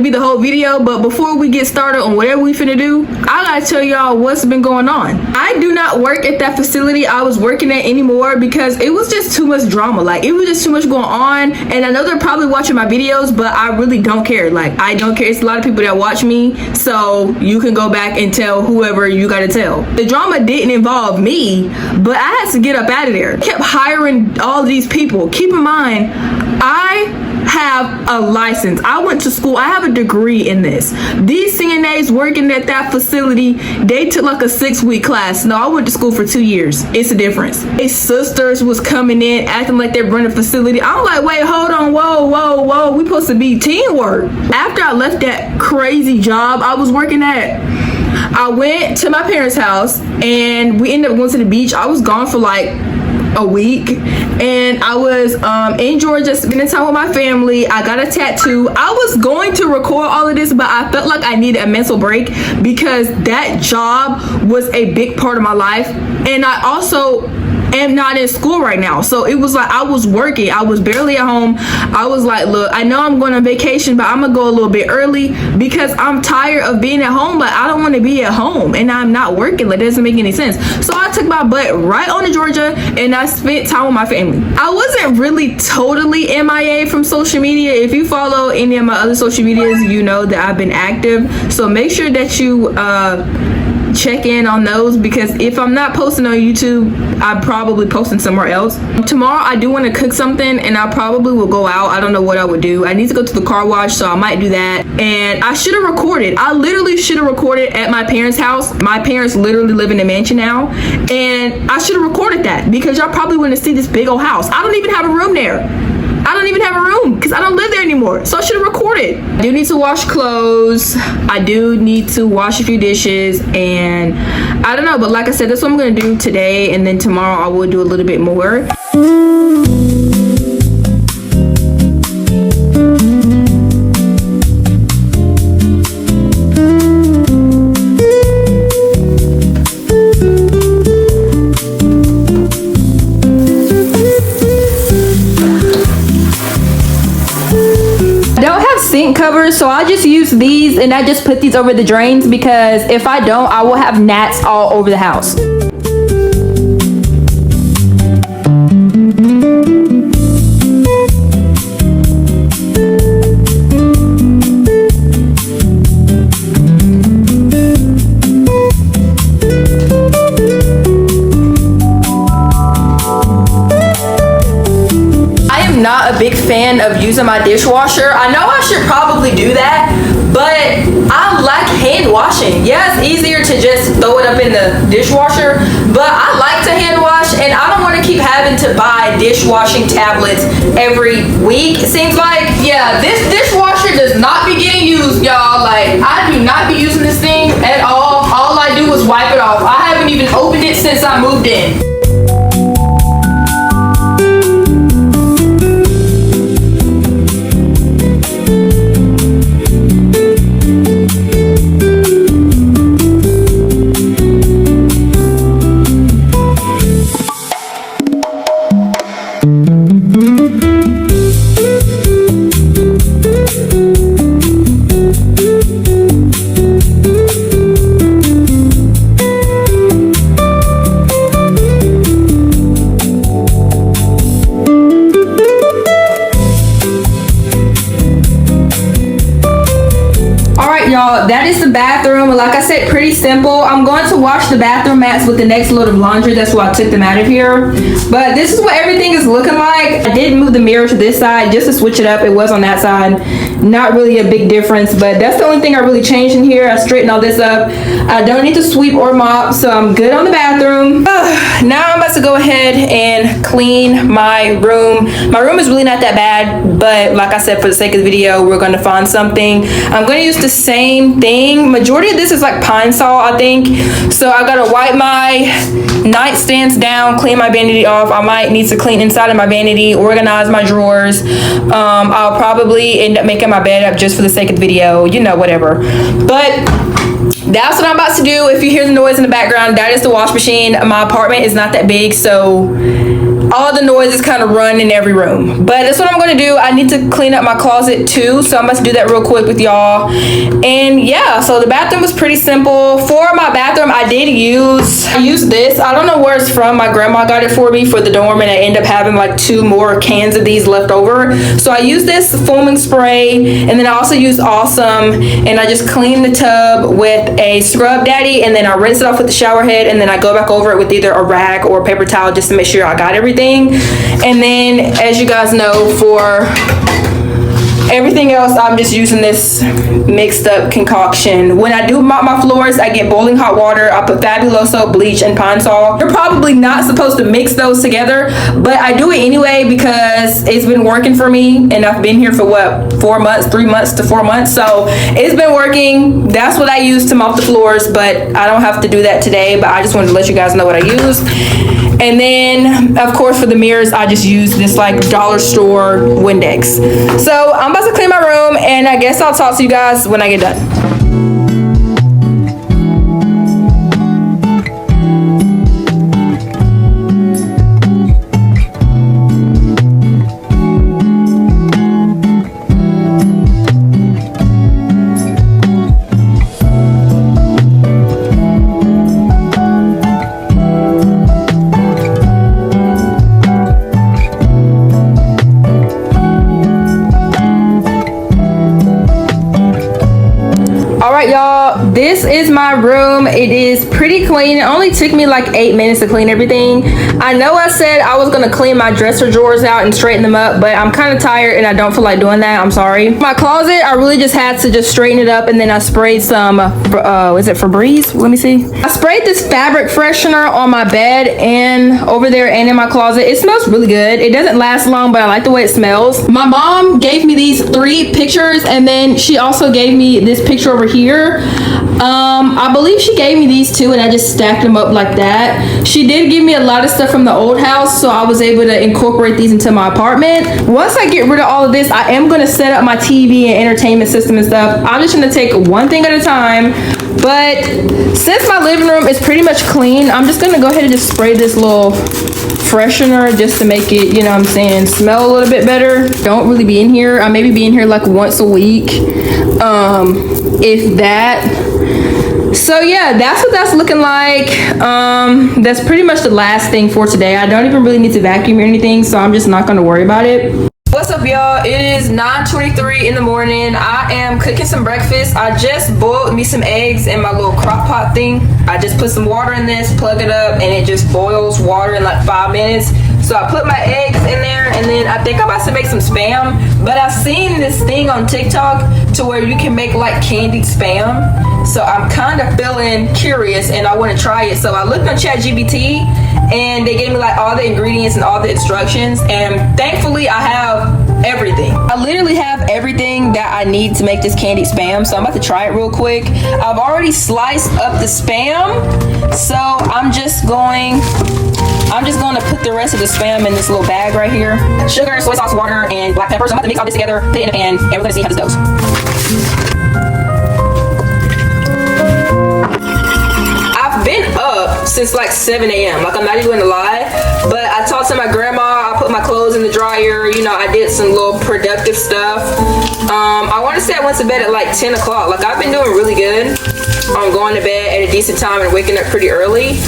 be the whole video, but before we get started on whatever we finna do, I gotta tell y'all what's been going on. I do not work at that facility I was working at anymore because it was just too much drama. Like, it was just too much going on, and I know they're probably watching my videos, but I really don't care. Like, I don't care. It's a lot of people that watch me, so you can go back and tell whoever you gotta tell. The drama didn't involve me, but I had to get up out of there. I kept hiring all these people. Keep in mind, I have a license. I went to school. I have a degree in this. These CNAs working at that facility, they took like a 6-week class. No, I went to school for 2 years. It's a difference. His sisters was coming in acting like they're running a facility. I'm like, wait, hold on, whoa. We supposed to be teamwork. After I left that crazy job I was working at, I went to my parents' house and we ended up going to the beach. I was gone for like a week, and I was in Georgia spending time with my family. I got a tattoo. I was going to record all of this, but I felt like I needed a mental break because that job was a big part of my life, and I also am not in school right now. So it was like I was working. I was barely at home. I was like, look, I know I'm going on vacation, but I'm gonna go a little bit early because I'm tired of being at home, but I don't want to be at home and I'm not working. Like, it doesn't make any sense. So I took my butt right on to Georgia and I spent time with my family. I wasn't really totally MIA from social media. If you follow any of my other social medias, you know that I've been active. So make sure that you check in on those, because if I'm not posting on YouTube, I'm probably posting somewhere else. Tomorrow I do want to cook something and I probably will go out. I don't know what I would do. I need to go to the car wash, so I might do that. And I should have recorded. I literally should have recorded at my parents' house. My parents literally live in a mansion now, and I should have recorded that because y'all probably wouldn't see this big old house. I don't even have a room there. I don't even have a room because I don't live there anymore. So I should have recorded. I do need to wash clothes. I do need to wash a few dishes, and I don't know, but like I said, that's what I'm going to do today, and then tomorrow I will do a little bit more. Sink covers, so I just use these and I just put these over the drains because if I don't, I will have gnats all over the house. Not a big fan of using my dishwasher. I know I should probably do that, but I like hand washing. Yeah, it's easier to just throw it up in the dishwasher, but I like to hand wash, and I don't want to keep having to buy dishwashing tablets every week. It seems like, yeah, this dishwasher does not be getting used, y'all. Like, I do not be using this thing at all. All I do is wipe it off. I haven't even opened it since I moved in. Y'all, that is the bathroom. Like I said, pretty simple. I'm going to wash the bathroom mats with the next load of laundry. That's why I took them out of here. But this is what everything is looking like. I did move the mirror to this side just to switch it up. It was on that side. Not really a big difference, but that's the only thing I really changed in here. I straightened all this up. I don't need to sweep or mop, so I'm good on the bathroom. Now I'm about to go ahead and clean my room. My room is really not that bad, but like I said, for the sake of the video, we're going to find something. I'm going to use the same thing. Majority of this is like pine sol, I think. So I got to wipe my nightstands down, clean my vanity off. I might need to clean inside of my vanity, organize my drawers. I'll probably end up making my bed up just for the sake of the video, you know, whatever. But that's what I'm about to do. If you hear the noise in the background, that is the wash machine. My apartment is not that big, so all the noises kind of run in every room. But that's what I'm going to do. I need to clean up my closet too, so I'm about to do that real quick with y'all. And yeah, so the bathroom was pretty simple. For my bathroom, I used this. I don't know where it's from. My grandma got it for me for the dorm, and I end up having like 2 more cans of these left over. So I used this foaming spray, and then I also used Awesome, and I just cleaned the tub with a Scrub Daddy, and then I rinse it off with the shower head, and then I go back over it with either a rag or a paper towel just to make sure I got everything. And then, as you guys know, for everything else, I'm just using this mixed up concoction. When I do mop my floors, I get boiling hot water. I put Fabuloso, bleach, and Pine Sol. You're probably not supposed to mix those together, but I do it anyway because it's been working for me, and I've been here for what, 4 months, 3 months to 4 months. So it's been working. That's what I use to mop the floors, but I don't have to do that today, but I just wanted to let you guys know what I use. And then, of course, for the mirrors, I just use this like dollar store Windex. So I'm about to clean my room, and I guess I'll talk to you guys when I get done. Alright y'all, this is my room. It is pretty clean. It only took me like 8 minutes to clean everything. I know I said I was going to clean my dresser drawers out and straighten them up, but I'm kind of tired and I don't feel like doing that. I'm sorry. My closet, I really just had to just straighten it up, and then I sprayed some, is it Febreze? Let me see. I sprayed this fabric freshener on my bed and over there and in my closet. It smells really good. It doesn't last long, but I like the way it smells. My mom gave me these 3 pictures, and then she also gave me this picture over here. I believe she gave me these 2, and I just stacked them up like that. She did give me a lot of stuff from the old house, so I was able to incorporate these into my apartment. Once I get rid of all of this, I am going to set up my TV and entertainment system and stuff. I'm just going to take one thing at a time. But since my living room is pretty much clean, I'm just going to go ahead and just spray this little freshener just to make it, you know what I'm saying, smell a little bit better. Don't really be in here. I maybe be in here like once a week, if that. So yeah, that's what that's looking like. That's pretty much the last thing for today. I don't even really need to vacuum or anything, so I'm just not going to worry about it. What's up, y'all? It is 9:23 in the morning. I am cooking some breakfast. I just boiled me some eggs in my little crock pot thing. I just put some water in this, plug it up, and it just boils water in like 5 minutes. So I put my eggs in there, and then I think I'm about to make some Spam. But I've seen this thing on TikTok to where you can make like candied Spam. So I'm kind of feeling curious, and I want to try it. So I looked on ChatGPT, and they gave me like all the ingredients and all the instructions, and thankfully I have everything. I literally have everything that I need to make this candied Spam, so I'm about to try it real quick. I've already sliced up the Spam, so I'm just going to put the rest of the Spam in this little bag right here. Sugar, soy sauce, water, and black pepper. So I'm about to mix all this together, put it in a pan, and we're going to see how this goes. I've been up since like 7 a.m. Like, I'm not even gonna lie, but I talked to my grandma. I put my clothes in the dryer. You know, I did some little productive stuff. I want to say I went to bed at like 10 o'clock. Like, I've been doing really good on going to bed at a decent time and waking up pretty early.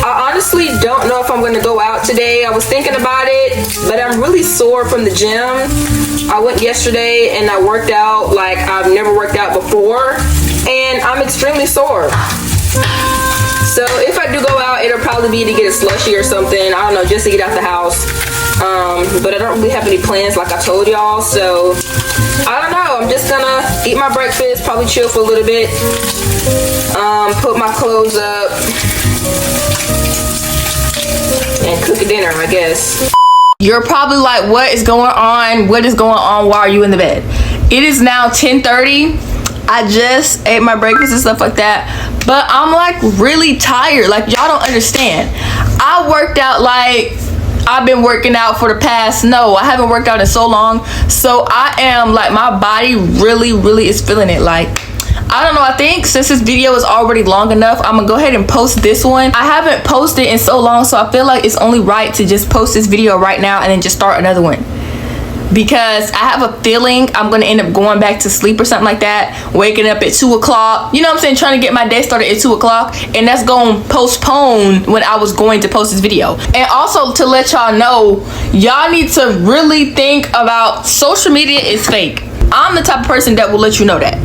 I honestly don't know if I'm gonna go out today. I was thinking about it, but I'm really sore from the gym. I went yesterday and I worked out like I've never worked out before, and I'm extremely sore. So if I do go out, it'll probably be to get a slushie or something. I don't know, just to get out the house. But I don't really have any plans like I told y'all, so I don't know. I'm just gonna eat my breakfast, probably chill for a little bit, put my clothes up, and cook a dinner, I guess. You're probably like, what is going on? What is going on? Why are you in the bed? It is now 10:30. I just ate my breakfast and stuff like that, but I'm like really tired. Like, y'all don't understand. I worked out like I've been working out for the past, I haven't worked out in so long. So I am like, my body really is feeling it. Like, I don't know, I think since this video is already long enough, I'm gonna go ahead and post this one. I haven't posted in so long, so I feel like it's only right to just post this video right now and then just start another one, because I have a feeling I'm gonna end up going back to sleep or something like that, waking up at 2 o'clock, you know what I'm saying, trying to get my day started at 2 o'clock, and that's gonna postpone when I was going to post this video. And also to let y'all know, y'all need to really think about social media is fake. I'm the type of person that will let you know that.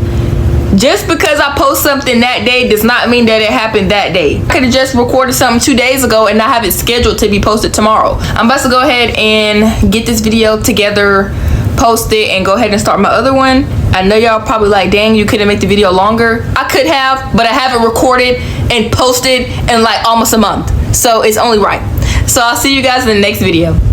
Just because I post something that day does not mean that it happened that day. I could have just recorded something 2 days ago and not have it scheduled to be posted tomorrow. I'm about to go ahead and get this video together, post it, and go ahead and start my other one. I know y'all probably like, dang, you couldn't make the video longer. I could have, but I haven't recorded and posted in like almost a month. So it's only right. So I'll see you guys in the next video.